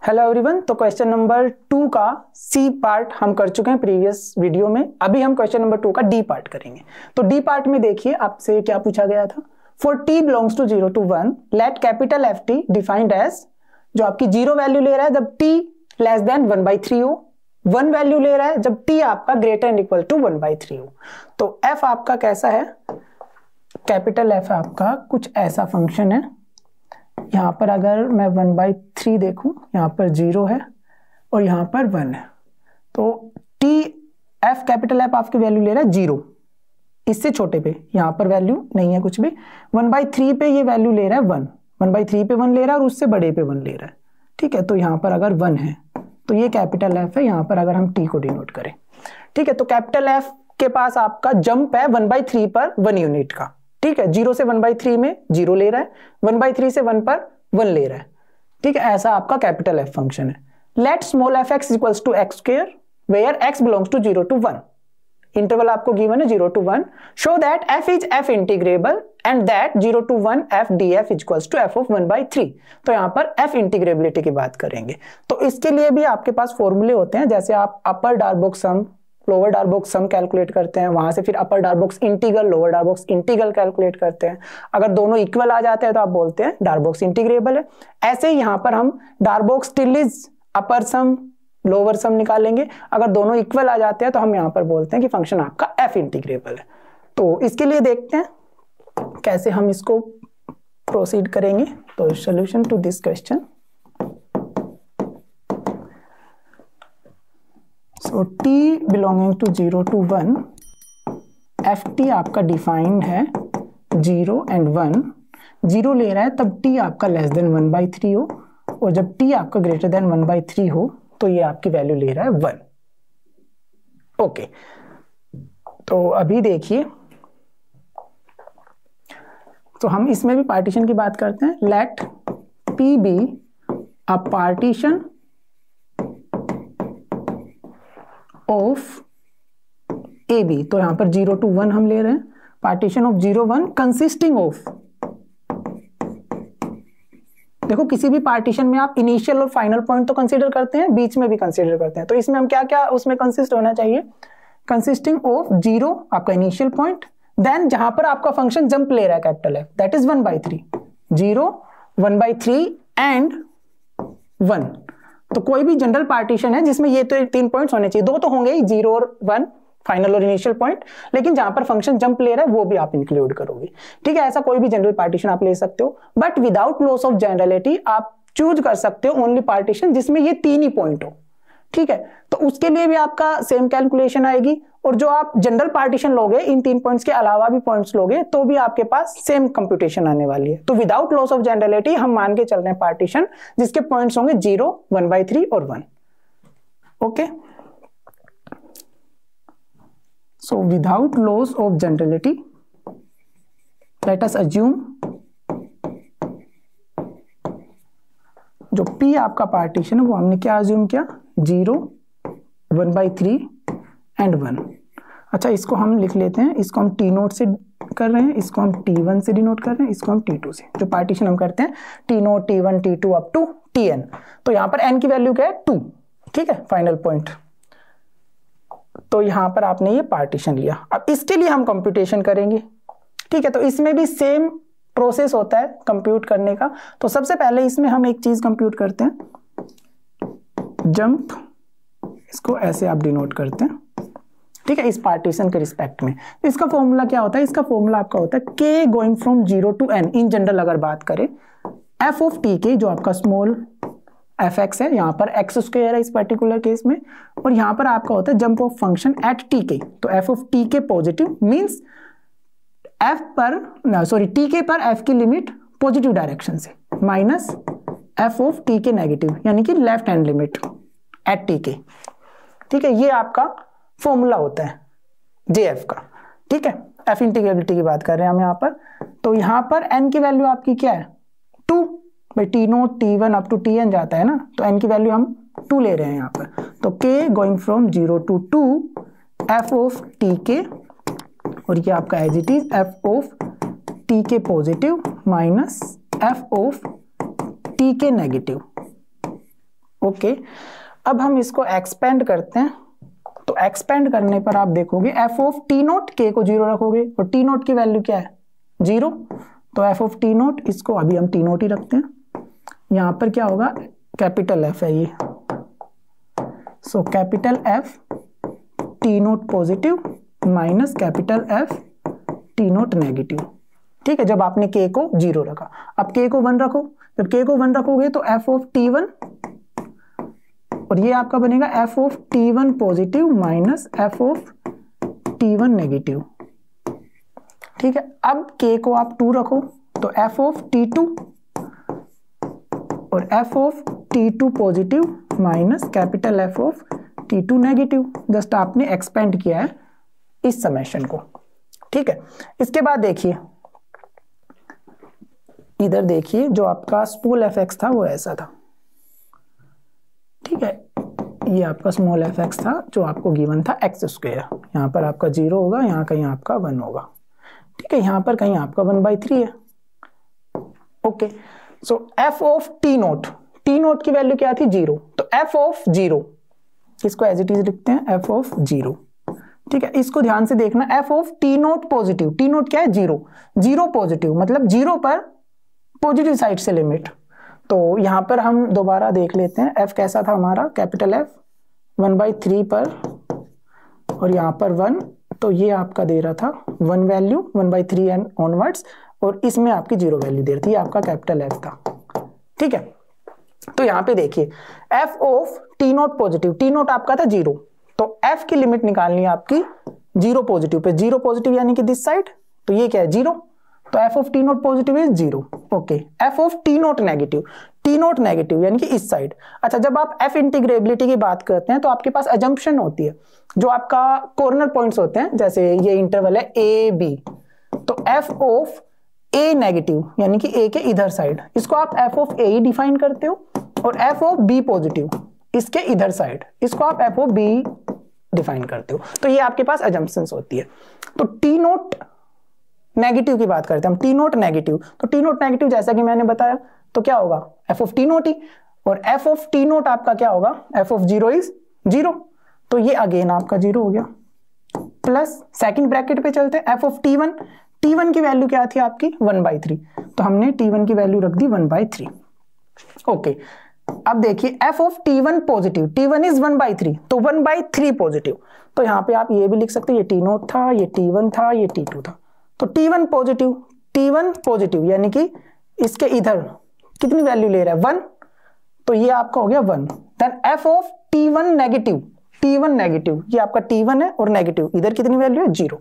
Hello everyone. तो question number 2 का C part हम कर चुके हैं प्रीवियस वीडियो में। अभी हम क्वेश्चन नंबर 2 का डी पार्ट करेंगे। तो डी पार्ट में देखिए आपसे क्या पूछा गया था। For T belongs to 0 to 1 let capital F T defined as, जो आपकी 0 वैल्यू ले रहा है जब टी लेस देन 1/3 हो, 1 वैल्यू ले रहा है जब टी आपका ग्रेटर एंड इक्वल टू 1/3 हो। तो एफ आपका कैसा है, कैपिटल एफ आपका कुछ ऐसा फंक्शन है। यहाँ पर अगर मैं 1/3 देखूं, यहाँ पर 0 है और यहाँ पर 1 है। तो टी एफ कैपिटल एफ आपकी वैल्यू ले रहा है 0, इससे छोटे पे यहाँ पर वैल्यू नहीं है कुछ भी। 1/3 पे ये वैल्यू ले रहा है 1, 1/3 पे 1 ले रहा है और उससे बड़े पे 1 ले रहा है। ठीक है, तो यहाँ पर अगर 1 है तो ये कैपिटल एफ है। यहाँ पर अगर हम टी को डिनोट करें, ठीक है, तो कैपिटल एफ के पास आपका जंप है 1/3 पर 1 यूनिट का। ठीक है, 0 से 1/3 में 0 ले रहा है, 1/3 से 1 पर 1 ले रहा है। ठीक है, ऐसा आपका कैपिटल एफ फंक्शन है। Let small F X equals to X square where X belongs to 0 to 1। Interval आपको गिवन है 0 to 1। Show that F is F integrable and that 0 to 1 F D F equals to F of 1/3। तो यहाँ पर F integrability की बात करेंगे। तो इसके लिए भी आपके पास फॉर्मूले होते हैं, जैसे आप अपर डार्बोक सम, लोअर डार्बोक सम कैलकुलेट करते हैं, वहां से फिर अपर डार्बोक्स इंटीग्रल, लोअर डार्बोक्स इंटीग्रल कैलकुलेट करते हैं। अगर दोनों इक्वल आ जाते हैं तो आप बोलते हैं डार्बोक्स इंटीग्रेबल है। ऐसे ही यहाँ पर हम डार्बोक्स टिलीज अपर सम लोअर सम निकालेंगे। अगर दोनों इक्वल आ जाते हैं तो हम यहाँ पर बोलते हैं कि फंक्शन आपका एफ इंटीग्रेबल है। तो इसके लिए देखते हैं कैसे हम इसको प्रोसीड करेंगे। तो solution to this question, so t belonging to 0 to 1 ft आपका डिफाइंड है 0 and 1। 0 ले रहा है तब t आपका लेस देन 1/3 हो, और जब t आपका ग्रेटर देन 1/3 हो तो ये आपकी वैल्यू ले रहा है 1। ओके, तो अभी देखिए, तो हम इसमें भी पार्टीशन की बात करते हैं। Let p be a partition of A B. तो यहां पर 0 to 1 हम ले रहे हैं। पार्टीशन ऑफ 0 1 कंसिस्टिंग ऑफ, देखो किसी भी पार्टीशन में आप इनिशियल और फाइनल पॉइंट तो कंसीडर करते हैं, बीच में भी कंसीडर करते हैं। तो इसमें हम क्या क्या उसमें कंसिस्ट होना चाहिए, कंसिस्टिंग ऑफ 0 आपका इनिशियल पॉइंट, देन जहां पर आपका फंक्शन जंप ले रहा है capital F, that is 1/3, 0 1/3 and 1। तो कोई भी जनरल पार्टीशन है जिसमें ये तो 3 पॉइंट्स होने चाहिए, 2 तो होंगे ही, 0 और 1 फाइनल और इनिशियल पॉइंट, लेकिन जहां पर फंक्शन जंप ले रहा है वो भी आप इंक्लूड करोगे। ठीक है, ऐसा कोई भी जनरल पार्टीशन आप ले सकते हो, but without loss of generality आप चूज कर सकते हो ओनली पार्टीशन जिसमें ये 3 ही पॉइंट हो। ठीक है, तो उसके लिए भी आपका सेम कैलकुलेशन आएगी, और जो आप जनरल पार्टीशन लोगे, इन 3 पॉइंट्स के अलावा भी पॉइंट्स लोगे तो भी आपके पास सेम कंप्यूटेशन आने वाली है। तो विदाउट लॉस ऑफ जनरलिटी हम मान के चल रहे हैं पार्टीशन जिसके पॉइंट्स होंगे 0 1/3 और 1। Okay, so without loss of generality let us assume जो P आपका पार्टीशन है वो हमने क्या अज्यूम किया, 0 1/3 एंड 1। अच्छा, इसको हम लिख लेते हैं, इसको हम टी नोट से कर रहे हैं, इसको हम T1 से डिनोट कर रहे हैं, इसको हम T2 से। जो पार्टीशन हम करते हैं T naught T1 T2 up to Tn। तो यहाँ पर n की वैल्यू क्या है 2। ठीक है, फाइनल पॉइंट। तो यहाँ पर आपने ये पार्टीशन लिया। अब इसके लिए हम कंप्यूटेशन करेंगे। ठीक है, तो इसमें भी सेम प्रोसेस होता है कंप्यूट करने का। तो सबसे पहले इसमें हम एक चीज कंप्यूट करते हैं, जंप, इसको ऐसे आप डिनोट करते हैं। ठीक है, इस पार्टीशन के रिस्पेक्ट में इसका फॉर्मूला क्या होता है, इसका फॉर्मूला आपका होता है k going from 0 to n। In general अगर बात करें f ऑफ t के, जो आपका स्मॉल एफ एक्स है, यहाँ पर एक्स स्क्वायर है इस पर्टिकुलर केस में, और यहाँ पर आपका होता है jump of function at T के। तो F of t k positive means F पर टी के पर एफ की लिमिट पॉजिटिव डायरेक्शन से, minus f of t k negative, यानी कि left hand limit at T के। ठीक है, ये आपका फॉर्मूला होता है जेएफ का। ठीक है, एफ इंटीग्रेबिलिटी की बात कर रहे हैं हम यहाँ पर। तो यहाँ पर एन की वैल्यू आपकी क्या है 2, भाई T naught T1 up to Tn जाता है ना, तो एन की वैल्यू हम 2 ले रहे हैं यहाँ पर। तो k going from 0 to 2 f of t k, और ये आपका as it is f of t k positive minus f of t k negative. Okay, अब हम इसको एक्सपेंड करते हैं। तो एक्सपेंड करने पर आप देखोगे एफ ऑफ टी नोट, के को 0 रखोगे और टी नोट की वैल्यू क्या है 0, तो एफ ऑफ टी नोट, इसको अभी हम टी नोट ही रखते हैं। यहां पर क्या होगा, कैपिटल एफ है ये, so capital F T note positive minus capital F T note negative. ठीक है, जब आपने के को 0 रखा, अब के को 1 रखो, जब के को 1 रखोगे तो एफ ऑफ टी 1, और ये आपका बनेगा F of T 1 positive minus f of T 1 negative. ठीक है, अब के को आप 2 रखो तो एफ ऑफ टी 2 और F of T 2 positive minus capital F of T 2 negative. Just आपने एक्सपेंड किया है इस समेशन को। ठीक है, इसके बाद देखिए, इधर देखिए, जो आपका स्मॉल एफ एक्स था वो ऐसा था। ठीक है, ये आपका स्मॉल एफ एक्स था जो आपको गिवन था एक्स स्क्वायर, यहाँ पर आपका 0 होगा, यहाँ कहीं आपका 1 होगा। ठीक है, यहाँ पर कहीं आपका 1/3 है। Okay, so F of T note, T note की वैल्यू क्या थी 0, तो एफ ऑफ 0, इसको एज इट इज लिखते हैं एफ ऑफ 0। ठीक है, इसको ध्यान से देखना, F of T note positive, T note क्या है 0, 0 पॉजिटिव मतलब 0 पर पॉजिटिव साइड से लिमिट। तो यहां पर हम दोबारा देख लेते हैं, एफ कैसा था हमारा, कैपिटल एफ 1/3 पर और यहाँ पर 1, तो ये आपका दे रहा था 1 वैल्यू 1/3 एंड ऑनवर्ड्स, और इसमें आपकी 0 वैल्यू दे रही थी, आपका कैपिटल एफ था। ठीक है, तो यहाँ पे देखिए F of T note positive, T note आपका था 0, तो एफ की लिमिट निकालनी है आपकी 0 पॉजिटिव पे, 0 पॉजिटिव यानी कि दिस साइड, तो ये क्या है 0, तो F of T note positive is 0। Okay, F of T note negative, T note negative यानी कि इस साइड। अच्छा, जब आप एफ इंटीग्रेबिलिटी की बात करते हैं तो आपके पास अजम्पशन होती है, जो आपका कॉर्नर पॉइंट्स होते हैं, जैसे ये इंटरवल है ए बी, तो एफ ऑफ ए नेगेटिव यानी कि ए के इधर साइड, इसको आप F of A he define करते हो, और एफ ऑफ बी पॉजिटिव इसके इधर साइड, इसको आप एफ ऑफ बी डिफाइन करते हो। तो ये आपके पास अजम्पशंस होती है। तो टी नोट नेगेटिव की बात करते हैं हम, टी नोट नेगेटिव, तो टी नोट नेगेटिव जैसा कि मैंने बताया तो क्या होगा एफ ऑफ टी नोट ही, और एफ ऑफ टी नोट आपका क्या होगा, एफ ऑफ 0 इज 0, तो ये अगेन आपका 0 हो गया। प्लस सेकंड ब्रैकेट पे चलते हैं, एफ ऑफ टी 1, टी 1 की वैल्यू क्या थी आपकी 1/3, तो हमने टी 1 की वैल्यू रख दी 1/3। ओके, अब देखिए F of T 1 positive, T 1 is 1/3, तो 1/3 पॉजिटिव, तो यहाँ पे आप ये भी लिख सकते हैं, ये टी नोट था, ये टी 1 था, ये टी 2 था, तो टी 1 पॉजिटिव, टी 1 पॉजिटिव यानी कि इसके इधर कितनी वैल्यू ले रहा है 1, तो ये आपका हो गया 1। Then F of T 1 negative, T 1 negative, ये आपका टी 1 है और नेगेटिव, इधर कितनी वैल्यू है 0,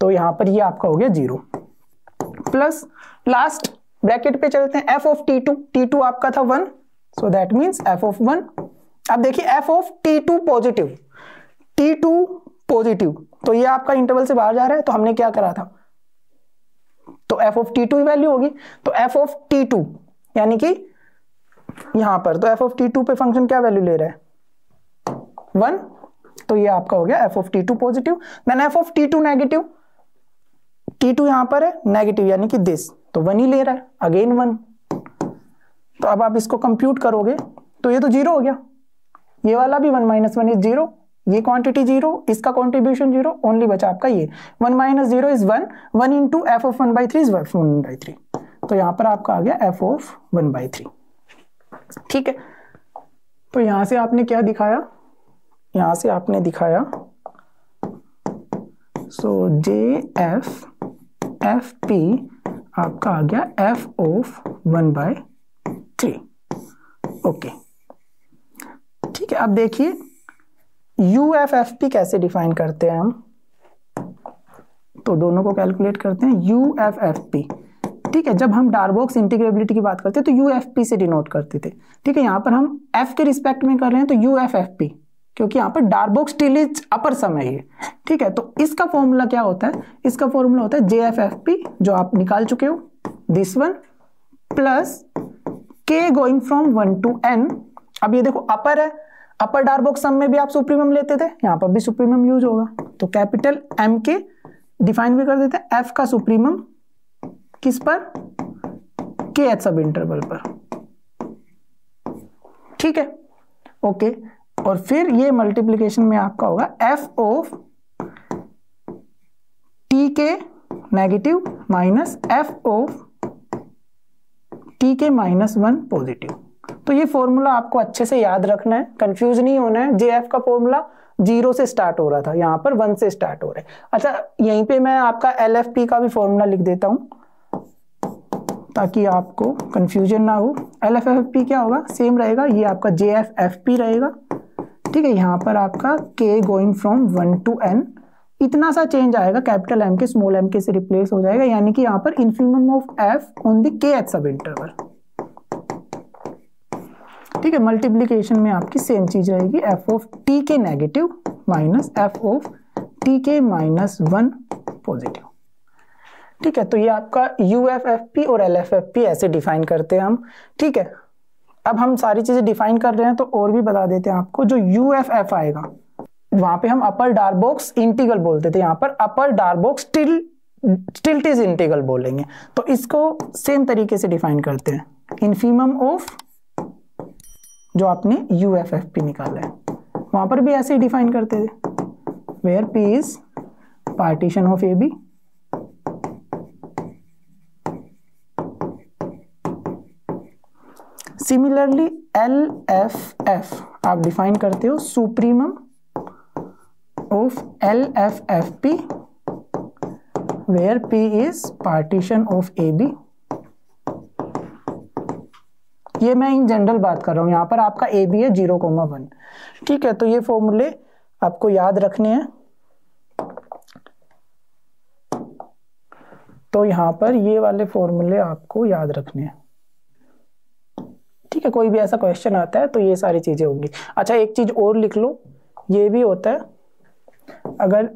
तो यहां पर ये आपका हो गया 0। प्लस लास्ट ब्रैकेट पे चलते हैं, एफ ऑफ टी 2, टी 2 आपका था 1, so that means F of 1। अब देखिए F of T 2 positive, T 2 positive, तो ये आपका इंटरवल से बाहर जा रहा है, तो हमने क्या करा था, तो एफ ऑफ टी 2 वैल्यू होगी, तो एफ ऑफ टी 2 यानी कि यहां पर, तो एफ ऑफ टी 2 पे फंक्शन क्या वैल्यू ले रहा है 1, तो ये आपका हो गया F of T 2 positive. Then F of T 2 negative, T 2 यहां पर है नेगेटिव यानी कि दिस, तो 1 ही ले रहा है, अगेन 1, तो अब आप इसको कंप्यूट करोगे तो ये तो 0 हो गया, ये वाला भी 1 - 1 इज 0, ये क्वांटिटी 0, इसका कंट्रीब्यूशन 0, ओनली बचा आपका ये 1 - 0 is 1, 1 into F of 1/3 is 1/3, तो यहां पर आपका आ गया एफ ऑफ 1/3। ठीक है, तो यहां से आपने क्या दिखाया, यहां से आपने दिखाया सो जे एफ पी आपका आ गया एफ ऑफ 1/3। ओके, ठीक है, अब देखिए UFFP कैसे डिफाइन करते हैं हम, तो दोनों को कैलकुलेट करते हैं UFFP। ठीक है, जब हम डार्बोक्स इंटीग्रेबिलिटी की बात करते हैं तो UFP से डिनोट करते थे। ठीक है, यहाँ पर हम F के रिस्पेक्ट में कर रहे हैं तो UFFP, क्योंकि यहाँ पर डार्बोक्स स्टिल इज अपर सम है ये। ठीक है, तो इसका फॉर्मूला क्या होता है, इसका फॉर्मूला होता है JFFP, जो आप निकाल चुके हो, this one plus K going from 1 to n। अब ये देखो अपर है, अपर डार्बोक्स सम में भी आप सुप्रीमम लेते थे, यहाँ पर भी सुप्रीमम यूज होगा, तो कैपिटल M के डिफाइन भी कर देते हैं, F का सुप्रीमम किस पर, K एच सब इंटरवल पर। ठीक है, ओके, और फिर ये मल्टीप्लीकेशन में आपका होगा F of t k negative minus f of t के -1 पॉजिटिव। तो ये फॉर्मूला आपको अच्छे से याद रखना है, कंफ्यूज नहीं होना है। जे एफ का फॉर्मूला 0 से स्टार्ट हो रहा था, यहाँ पर 1 से स्टार्ट हो रहा है। अच्छा, यहीं पे मैं आपका एल एफ पी का भी फॉर्मूला लिख देता हूँ ताकि आपको कंफ्यूजन ना हो। एल एफ एफ पी क्या होगा, सेम रहेगा, ये आपका जे एफ एफ पी रहेगा। ठीक है, यहाँ पर आपका के गोइंग फ्रॉम 1 to n, इतना सा चेंज आएगा, कैपिटल एम के स्मॉल एम के से रिप्लेस हो जाएगा, यानी कि यहाँ पर इन्फिनिमम ऑफ एफ ऑन द के एथ सब इंटरवल। ठीक है, मल्टीप्लीकेशन में आपकी सेम चीज रहेगी, F of t k negative minus f of t के -1 पॉजिटिव। ठीक है, तो ये आपका यू एफ एफ पी और एल एफ एफ पी ऐसे डिफाइन करते हैं हम। ठीक है, अब हम सारी चीजें डिफाइन कर रहे हैं तो और भी बता देते हैं आपको। जो यू एफ एफ आएगा वहां पे हम अपर डार्बोक्स इंटीग्रल बोलते थे, यहाँ पर अपर डार्बोक्स टिल्टिस इंटीग्रल बोलेंगे। तो इसको सेम तरीके से डिफाइन करते हैं, इन्फिनिमम ऑफ जो आपने यू एफ एफ पी निकाला है वहां पर भी ऐसे ही डिफाइन करते थे, where P is partition of A B. Similarly L F F आप डिफाइन करते हो supremum of L F F P, where P is partition of A B. ये मैं इन जनरल बात कर रहा हूं, यहां पर आपका ए बी है 0,1। ठीक है, तो ये फॉर्मूले आपको याद रखने हैं। तो यहां पर ये वाले फॉर्मूले आपको याद रखने हैं। ठीक है, कोई भी ऐसा क्वेश्चन आता है तो ये सारी चीजें होंगी। अच्छा, एक चीज और लिख लो, ये भी होता है अगर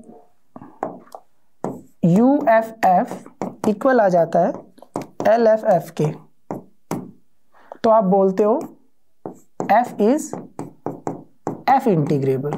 यू एफ एफ इक्वल आ जाता है एल एफ एफ के, तो आप बोलते हो एफ इज एफ इंटीग्रेबल।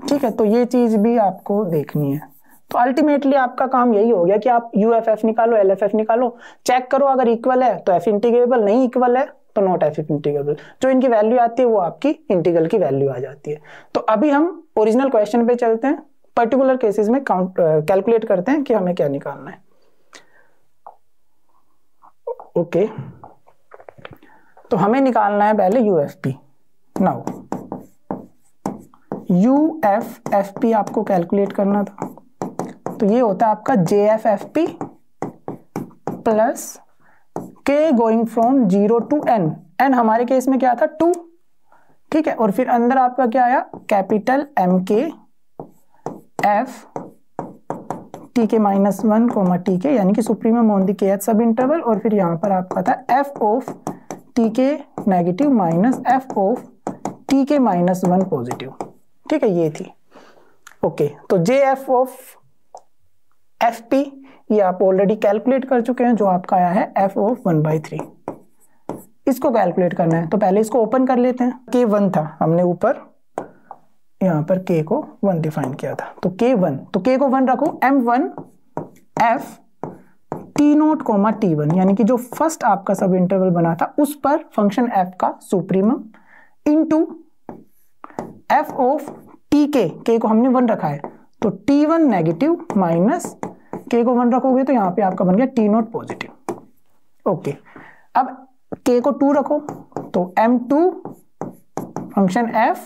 ठीक है, तो ये चीज भी आपको देखनी है। तो अल्टीमेटली आपका काम यही हो गया कि आप यू एफ एफ निकालो, एल एफ एफ निकालो, चेक करो, अगर इक्वल है तो एफ इंटीग्रेबल, नहीं इक्वल है तो नॉट एफ इंटीग्रेबल। जो इनकी वैल्यू आती है वो आपकी इंटीग्रल की वैल्यू आ जाती है। तो अभी हम ओरिजिनल क्वेश्चन पे चलते हैं, पर्टिकुलर केसेस में कैलकुलेट करते हैं कि हमें क्या निकालना है। ओके, तो हमें निकालना है पहले u f p. Now u f F p आपको कैलकुलेट करना था, तो ये होता है आपका j f F p plus k going from 0 to n। n हमारे केस में क्या था 2। ठीक है, और फिर अंदर आपका क्या आया, कैपिटल एम के एफ टी के -1 कोमा टी के, यानी कि सुप्रीमम ऑन द के सब इंटरवल, और फिर यहाँ पर आपका था F of t k negative minus f of t के -1 पॉजिटिव। ठीक है, ये थी। ओके, तो जे एफ ऑफ एफ पी ये आप ऑलरेडी कैलकुलेट कर चुके हैं, जो आपका आया है एफ ऑफ 1/3। इसको कैलकुलेट करना है तो पहले इसको ओपन कर लेते हैं। के 1 था, हमने ऊपर यहाँ पर के को 1 डिफाइन किया था, तो के 1, तो के को 1 रखो, m1 f t0 coma t1, यानी कि जो फर्स्ट आपका सब इंटरवल बना था उस पर फंक्शन f का supremum into f of tk, के को हमने 1 रखा है तो t1 नेगेटिव माइनस के को 1 रखोगे तो यहाँ पे आपका बन गया t0 पॉजिटिव। ओके, अब के को 2 रखो तो m2 फंक्शन f,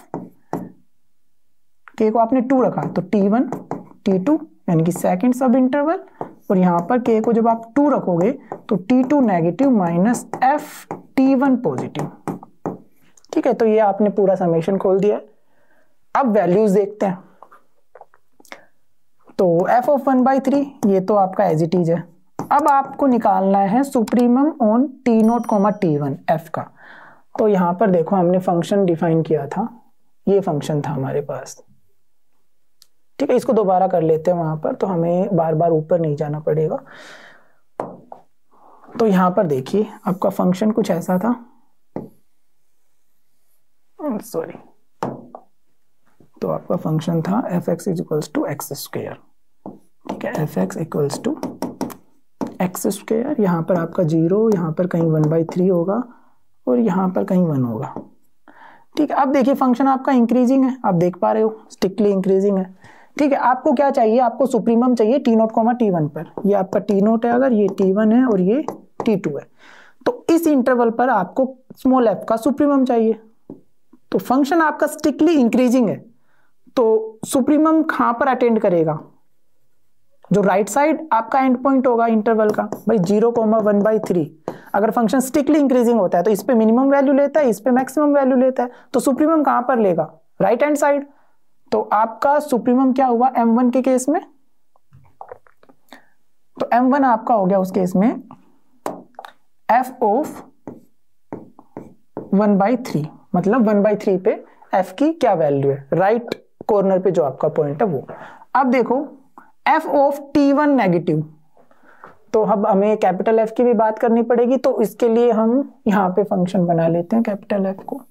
के को आपने 2 रखा तो t1 t2 यानी कि सेकंड सब इंटरवल, और यहाँ पर के को जब आप 2 रखोगे तो t2 negative minus f t1 positive. ठीक है, तो ये आपने पूरा समेशन खोल दिया। अब वैल्यूज देखते हैं। तो f ऑफ 1/3 ये तो आपका एज इट इज है। अब आपको निकालना है supremum on t0 coma t1 f का। तो यहाँ पर देखो हमने फंक्शन डिफाइन किया था, ये फंक्शन था हमारे पास। ठीक है, इसको दोबारा कर लेते हैं वहां पर, तो हमें बार बार ऊपर नहीं जाना पड़ेगा। तो यहाँ पर देखिए आपका फंक्शन कुछ ऐसा था, सॉरी, तो आपका फंक्शन था f(x = x²। ठीक है, f(x = x², यहाँ पर आपका 0, यहाँ पर कहीं 1/3 होगा, और यहाँ पर कहीं 1 होगा। ठीक है, अब देखिए फंक्शन आपका इंक्रीजिंग है, आप देख पा रहे हो स्ट्रिक्टली इंक्रीजिंग है। ठीक है, आपको क्या चाहिए, आपको सुप्रीमम चाहिए T0, T1 पर। ये आपका T0 है, अगर ये T1 है और ये T2 है, तो इस इंटरवल पर आपको स्मॉल f का सुप्रीमम चाहिए। तो फंक्शन आपका स्ट्रिक्टली इंक्रीजिंग है, तो सुप्रीमम कहां पर अटेंड करेगा, जो राइट साइड आपका एंड पॉइंट होगा इंटरवल का, भाई 0,1/3। अगर फंक्शन स्ट्रिक्टली इंक्रीजिंग होता है तो इस पे मिनिमम वैल्यू लेता है, इस पे मैक्सिमम वैल्यू लेता है, तो सुप्रीमम कहां पर लेगा, राइट हैंड साइड। तो आपका सुप्रीमम क्या हुआ m1 के केस में, तो m1 आपका हो गया उस केस में f ऑफ 1/3, मतलब 1/3 पे f की क्या वैल्यू है, राइट कॉर्नर पे जो आपका पॉइंट है वो। अब देखो f ऑफ T1 नेगेटिव, तो अब हमें कैपिटल F की भी बात करनी पड़ेगी, तो इसके लिए हम यहाँ पे फंक्शन बना लेते हैं कैपिटल F को।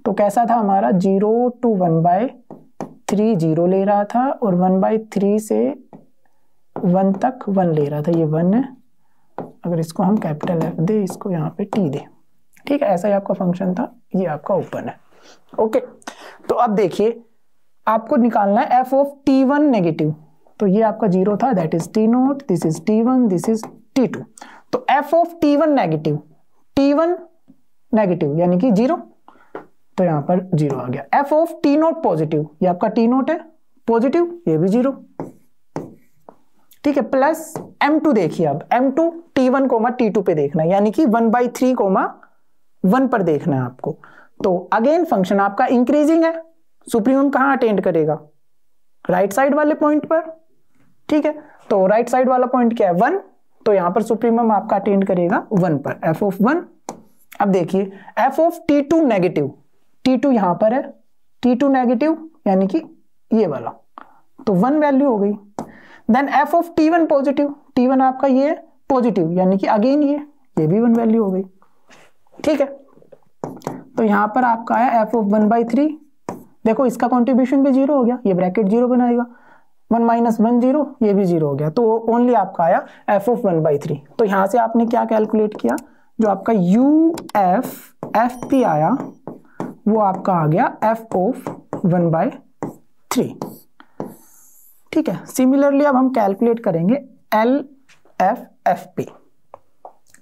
तो कैसा था हमारा, 0 to 1/3 0 ले रहा था, और 1/3 से 1 तक 1 ले रहा था, ये 1 है। अगर इसको हम कैपिटल F दे, इसको यहाँ पे T दे, ठीक है, ऐसा ही आपका फंक्शन था, ये आपका ओपन है। ओके, तो अब देखिए आपको निकालना है f ऑफ T1 नेगेटिव, तो ये आपका 0 था, that is T0, this is T1, this is T2। तो f of T1 negative, T1 negative यानी कि 0, तो यहां पर 0 आ गया। f ऑफ T0 पॉजिटिव, ये आपका T0 है पॉजिटिव, ये भी 0, ठीक है, प्लस m2 देखिए, अब m2 T1, T2 पे देखना है, यानी कि 1/3, 1 पर देखना है आपको। तो अगेन फंक्शन आपका इंक्रीजिंग है, सुप्रीमम कहां अटेंड करेगा, राइट साइड वाले पॉइंट पर। ठीक है, तो राइट साइड वाला पॉइंट क्या है, 1, तो यहां पर सुप्रीमम आपका अटेंड करेगा 1 पर, f ऑफ 1। अब देखिए f of T2 negative, T2 यहां पर है, T2 नेगेटिव यानी कि ये वाला, तो 1 वैल्यू हो गई। Then f of T1 positive, T1 आपका ये पॉजिटिव यानी कि अगेन ये भी 1 वैल्यू हो गई। ठीक है, तो यहां पर आपका आया f ऑफ 1/3, देखो इसका कंट्रीब्यूशन भी 0 हो गया, ये ब्रैकेट 0 बनाएगा, 1 - 1 0, ये भी 0 हो गया, तो ओनली आपका आया f ऑफ 1/3। तो यहां से आपने क्या कैलकुलेट किया, जो आपका UFFP आया वो आपका आ गया f ऑफ 1/3। ठीक है, सिमिलरली अब हम कैलकुलेट करेंगे LFFP।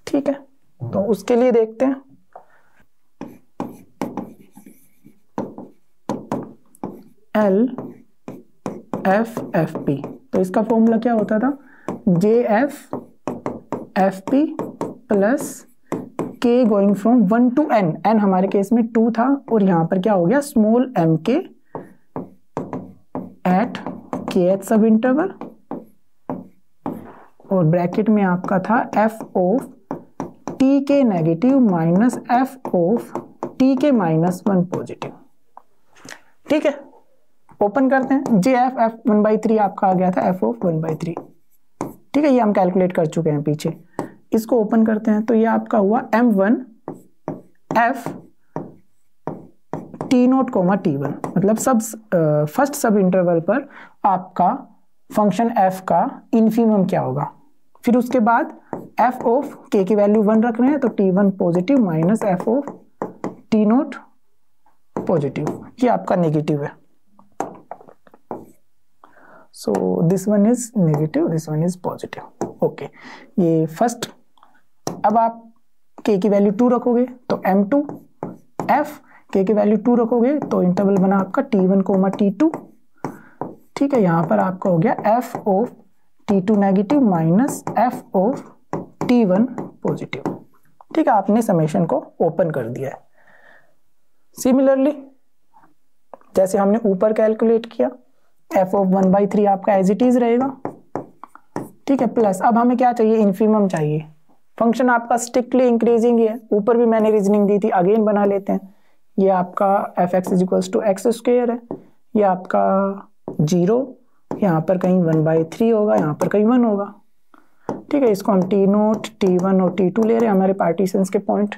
ठीक है, तो उसके लिए देखते हैं, LFFP, तो इसका फॉर्मूला क्या होता था, JFFP plus K going from 1 to N, N हमारे केस में 2 था, और यहां पर क्या हो गया, small mk at kth subinterval, और ब्रैकेट में आपका था f of tk negative minus f of tk minus 1 positive. ठीक है, ओपन करते हैं, JF 1/3 आपका आ गया था f ऑफ 1/3। ठीक है, ये हम कैलकुलेट कर चुके हैं पीछे, इसको ओपन करते हैं, तो ये आपका हुआ m1 f T0, T1, मतलब सब फर्स्ट सब इंटरवल पर आपका फंक्शन f का इन्फीमम क्या होगा। फिर उसके बाद f ऑफ k की वैल्यू 1 रख रहे हैं, तो T1 positive minus f of T0 positive, ये आपका नेगेटिव है। So this one is negative, this one is positive. Okay, ये फर्स्ट। अब आप k की वैल्यू 2 रखोगे तो m2 f, k की वैल्यू 2 रखोगे तो इंटरवल बना आपका T1, T2। ठीक है, यहां पर आपका हो गया f of T2 negative minus f of T1 positive. ठीक है, आपने समेशन को ओपन कर दिया है। सिमिलरली जैसे हमने ऊपर कैलकुलेट किया, f ऑफ 1/3 आपका एज इट इज रहेगा। ठीक है, प्लस अब हमें क्या चाहिए, इन्फीमम चाहिए। फंक्शन आपका स्ट्रिक्टली इंक्रीजिंग है, ऊपर भी मैंने रीजनिंग दी थी, अगेन बना लेते हैं। ये आपका fx = x² है, ये आपका 0, यहाँ पर कहीं 1/3 होगा, यहाँ पर कहीं 1 होगा। ठीक है, इसको हम T0, T1 और T2 ले रहे हैं हमारे पार्टीशंस के पॉइंट।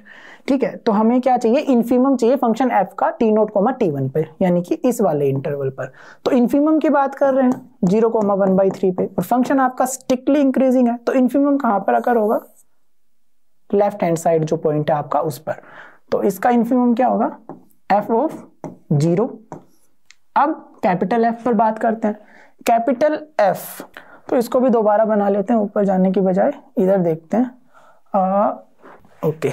ठीक है, तो हमें क्या चाहिए, इन्फीमम चाहिए फंक्शन f का T0, T1 पे, यानी कि इस वाले इंटरवल पर। तो इन्फीमम की बात कर रहे हैं 0, 1/3 पे, और फंक्शन आपका स्ट्रिक्टली इंक्रीजिंग है, तो इन्फीमम कहां पर अकर होगा, लेफ्ट हैंड साइड जो पॉइंट है आपका उस पर। तो इसका इन्फिमम क्या होगा, एफ ऑफ 0। अब कैपिटल एफ पर बात करते हैं। कैपिटल एफ, तो इसको भी दोबारा बना लेते हैं, ऊपर जाने की बजाय इधर देखते हैं। ओके,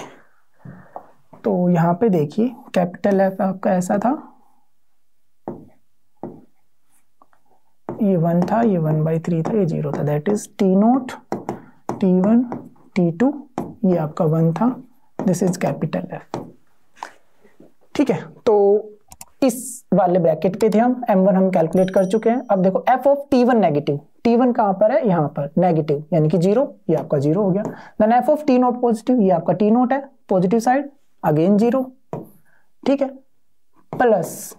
तो यहाँ पे देखिए कैपिटल एफ आपका ऐसा था, ये 1 था, ये 1/3 था, ये 0 था, that is T0, T1, T2, ये आपका 1 था, दिस इज कैपिटल एफ। ठीक है, तो इस वाले ब्रैकेट पे थे हम, M1 हम कैलकुलेट कर चुके हैं। अब देखो F of T1 negative, T1 कहां पर है, यहाँ पर नेगेटिव यानी कि 0, ये आपका 0 हो गया। Then F of T0 positive, ये आपका T0 है पॉजिटिव साइड, अगेन 0। ठीक है, प्लस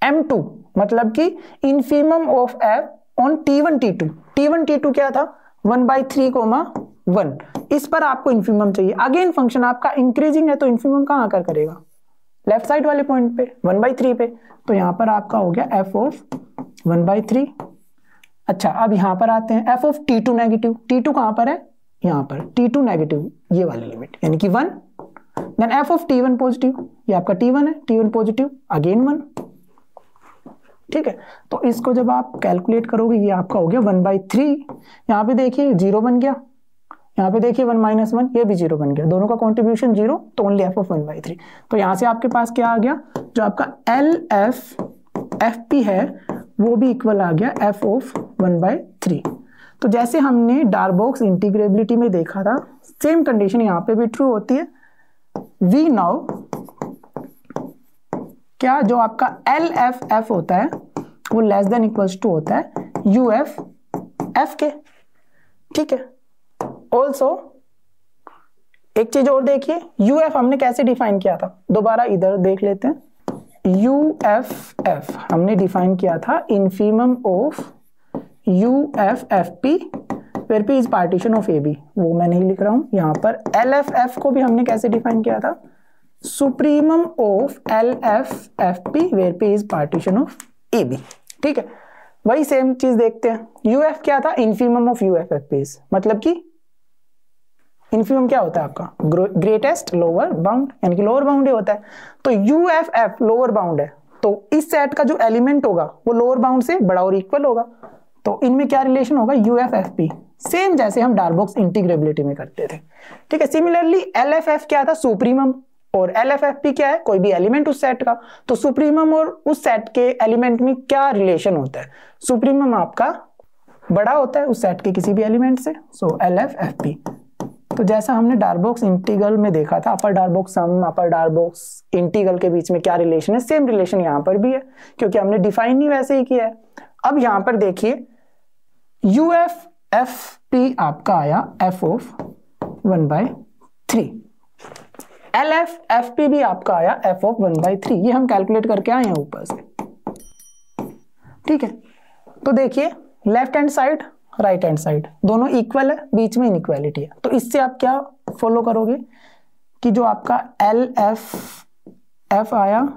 M2 मतलब कि infimum of F on T1 T2, T1 T2 क्या था 1/3, 1, इस पर आपको इन्फिमम चाहिए। अगेन फंक्शन आपका इंक्रीजिंग है तो इन्फिमम कहां आकर करेगा, लेफ्ट साइड वाले पॉइंट पे 1/3 पे, तो यहां पर आपका हो गया एफ ऑफ 1/3। अच्छा, अब यहां पर आते हैं, F of T2 negative, T2 कहां पर है, यहां पर T2 नेगेटिव, ये वाली लिमिट यानी कि 1। Then F of T1 positive, ये आपका T1 है, T1 पॉजिटिव, अगेन 1। ठीक है, तो इसको जब आप कैलकुलेट करोगे ये आपका हो गया 1/3। यहाँ पे देखिए 0 बन गया, यहाँ पे देखिए 1 - 1, ये भी 0 बन गया, दोनों का कॉन्ट्रीब्यूशन 0, तो ओनली एफ ऑफ 1/3। तो यहाँ से आपके पास क्या आ गया, जो आपका LFFP है वो भी इक्वल आ गया एफ ऑफ 1/3। तो जैसे हमने डार्बॉक्स इंटीग्रेबिलिटी में देखा था, सेम कंडीशन यहाँ पे भी ट्रू होती है। वी नाउ क्या, जो आपका LFF होता है वो लेस देन इक्वल्स टू होता है UFF के। ठीक है, ऑल्सो एक चीज और देखिए, UF हमने कैसे डिफाइन किया था, दोबारा इधर देख लेते हैं। UFF हमने डिफाइन किया था infimum of UFFP where P is partition of AB, वो मैं नहीं लिख रहा हूं यहाँ पर। LFF को भी हमने कैसे डिफाइन किया था, supremum of LFFP where P is partition of AB। ठीक है, वही सेम चीज देखते हैं। UF क्या था, इन्फिमम ऑफ UFFP, मतलब कि इन्फिमम क्या होता है आपका, ग्रेटेस्ट लोअर बाउंड, यानी कि लोअर बाउंड ही होता है। तो UFF लोअर बाउंड है, तो इस सेट का जो एलिमेंट होगा वो लोअर बाउंड से बड़ा और इक्वल होगा। तो इनमें क्या रिलेशन होगा, UFFP, सेम जैसे हम डार्बॉक्स इंटीग्रेबिलिटी में करते थे। ठीक है, सिमिलरली LFF क्या था, सुप्रीमम, और LFFP क्या है, कोई भी एलिमेंट उस सेट का। तो सुप्रीमम और उस सेट के एलिमेंट में क्या रिलेशन होता है, सुप्रीमम आपका बड़ा होता है उस सेट के किसी भी एलिमेंट से, सो LFFP। तो जैसा हमने डार्बॉक्स इंटीग्रल में देखा था, अपर डार्बॉक्स सम, अपर डार्बॉक्स इंटीग्रल के बीच में क्या रिलेशन है, सेम रिलेशन यहाँ पर भी है, क्योंकि हमने डिफाइन ही वैसे ही किया है। अब यहाँ पर देखिए UFFP आपका आया एफ ऑफ 1/3, LFFP भी आपका आया एफ ऑफ 1/3, ये हम कैलकुलेट करके आए हैं ऊपर से। ठीक है, तो देखिए left hand side, right hand side दोनों इक्वल है, बीच में इनइक्वालिटी है। तो इससे आप क्या फॉलो करोगे कि जो आपका LFF आया,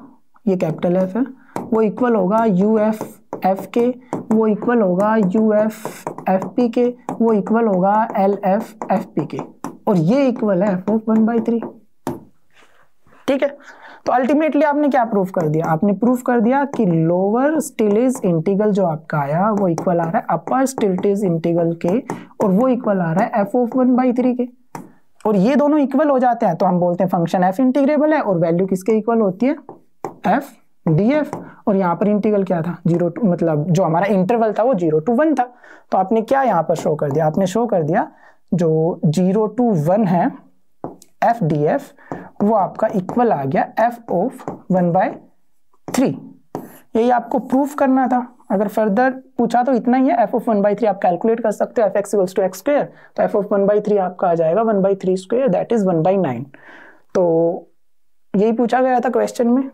ये कैपिटल F है, वो इक्वल होगा UFF के, वो इक्वल होगा UFFP के, वो इक्वल होगा LFFP के, और ये इक्वल है एफ ऑफ 1/3। ठीक है, तो अल्टीमेटली आपने क्या प्रूफ कर दिया, आपने प्रूफ कर दिया कि लोअर स्टिलीज इंटीग्रल जो आपका आया वो इक्वल आ रहा है अपर स्टिलीज इंटीग्रल के, और वो इक्वल आ रहा है एफ ऑफ 1/3 के, और ये दोनों इक्वल हो जाते हैं तो हम बोलते हैं फंक्शन एफ इंटीग्रेबल है, और वैल्यू किसके इक्वल होती है, एफ DF। और यहाँ पर इंटीग्रल क्या था, 0 to, मतलब जो हमारा इंटरवल था वो 0 to 1 था। तो आपने क्या यहाँ पर शो कर दिया, आपने शो कर दिया जो 0 to 1 है FDF, वो आपका इक्वल आ गया एफ ऑफ 1/3। यही आपको प्रूफ करना था। अगर फर्दर पूछा तो इतना ही है, एफ ऑफ 1/3 आप कैलकुलेट कर सकते हो, fx = x², तो एफ ऑफ 1/3 आपका आ जाएगा 1/3², दैट इज 1/9। तो यही पूछा गया था क्वेश्चन में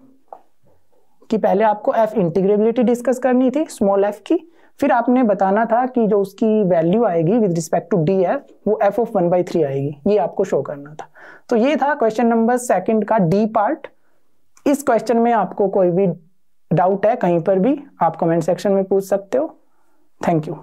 कि पहले आपको एफ इंटीग्रेबिलिटी डिस्कस करनी थी स्मॉल एफ की, फिर आपने बताना था कि जो उसकी वैल्यू आएगी विद रिस्पेक्ट टू DF वो एफ ऑफ 1/3 आएगी, ये आपको शो करना था। तो ये था क्वेश्चन नंबर 2 का D पार्ट। इस क्वेश्चन में आपको कोई भी डाउट है कहीं पर भी, आप कमेंट सेक्शन में पूछ सकते हो। Thank you.